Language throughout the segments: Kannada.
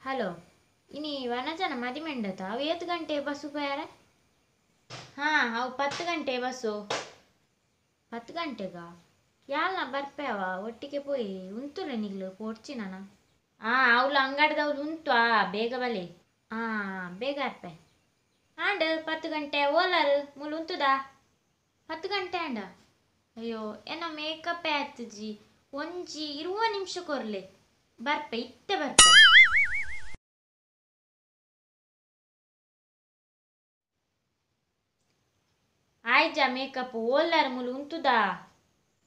ಹಲೋ ಇನಿ ವನಜನ ಮದಿಮೆಂಡತ ಅವು ಏತು ಗಂಟೆ ಬಸ್ಸು ಪೋಯಾರ. ಹಾಂ ಅವು 10 ಗಂಟೆ ಬಸ್ಸು. 10 ಗಂಟೆಗ ಯಾಲ್ನ ಬರ್ಪೇವ ಒಟ್ಟಿಗೆ ಪೋಯಿ ಉಂತುಲೆ ನಿಗ್ಲು ಪೋಡ್ಚಿನನ. ಅವ್ಲು ಅಂಗಡ್ದವ್ಲು ಉಂತು ಬೇಗ ಬಲೆ. ಬೇಗ ಅರ್ಪೆ ಆಂಡ್ 10 ಗಂಟೆ ಓಲರ್ ಮುಲು ಉಂತುದಾ 10 ಗಂಟೆ ಅಂಡ. ಅಯ್ಯೋ ಎನ್ನ ಮೇಕಪ್ ಆಯ್ತುಜಿ ಒಂಜಿ 20 ನಿಮಿಷ ಕೊರ್ಲೆ ಬರ್ಪೆ ಇತ್ತೆ ಬರ್ಪೆ. ಆಯ್ಜ ಮೇಕಪ್ ಓಲ್ಲರ್ ಮುಲು ಉಂತುದಾ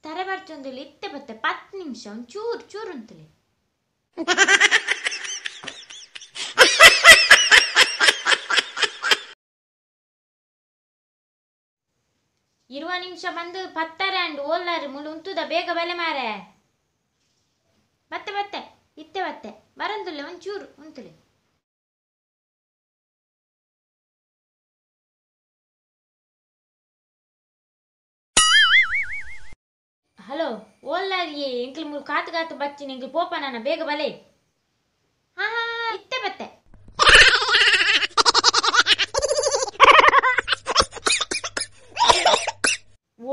ತರೆ ಬರ್ಚೊಂದುಲಿ ಇತ್ತೆ ಬತ್ತೆ 10 ನಿಮಿಷ ಒಂಚೂರು ಚೂರು ಉಂತುಲೆ. 20 ನಿಮಿಷ ಬಂದು 10 ಅಂಡ್ ಓಲ್ಲರ್ ಮುಲು ಉಂತುದ ಬೇಗ ಬಲೆ ಮಾರೆ. ಬತ್ತೆ ಬತ್ತೆ ಇತ್ತೆ ಬತ್ತೆ ಬರಂದುಲ್ಲೆ ಒಂಚೂರು ಉಂತುಲೆ. ಹಲೋ ಓಲ್ಲರ್ ಎಂಕ್ಲು ಮುಲು ಕಾತು ಕಾತು ಬಚ್ಚಿನ ಎಂಕ್ಲು ಪೋಪನನ ಬೇಗ ಬಲೆ. ಇತ್ತೆ ಬತ್ತೆ.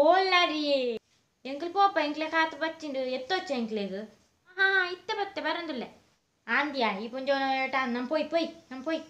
ಓಲ್ಲರ್ ಎಂಕ್ಲು ಪೋಪ ಎಂಕ್ಲೆ ಕಾತು ಬಚ್ಚಿಂಡು ಎತ್ತೊಚ್ಚ ಎಂಕ್ಲೆಗ್. ಇತ್ತೆ ಬತ್ತೆ ಬರಂದುಲ್ಲೆ ಆಂದಿಯಾ ಈ ಪುಂಜ ನಮ್ ಪೋಯ್ ಪೋಯ್ ನಮ್ ಪೋಯ್.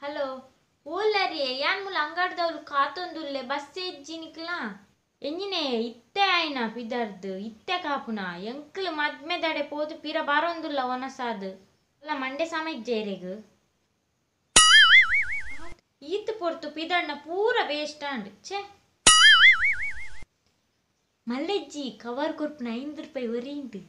ಹಲೋ ಓಲ್ಲರಿ ಯಾನ್ ಮುಲ ಅಂಗಡ್ದವ್ಲು ಕಾತೊಂದುಲ್ಲೆ ಬಸ್ ಎಜ್ಜಿನಿಕ್ಲ ಎಂಜಿನೆ ಇತ್ತೆ ಆಯ್ನ ಪಿದರ್ದು ಇತ್ತೆ ಕಾಪುನ ಎಂಕ್ಲು ಮದ್ಮೆ ದಡೆ ಪೋದು ಪಿರ ಬರೊಂದುಲ್ಲ ಒನಸಾದ್ ಅಲ್ಲ ಮಂಡೆ ಸಮಜ್ಜೇರೆಗ್ ಈತ್ ಪೊರ್ತು ಪಿದಡ್ನ ಪೂರ ವೇಸ್ಟ್ ಅಂಡ್ ಛೆ. ಮಲ್ಲೆಜ್ಜಿ ಕವರ್ ಕೊರ್ಪುನ 5 ರೂಪಾಯಿ ಒರಿಯಿಂಡು.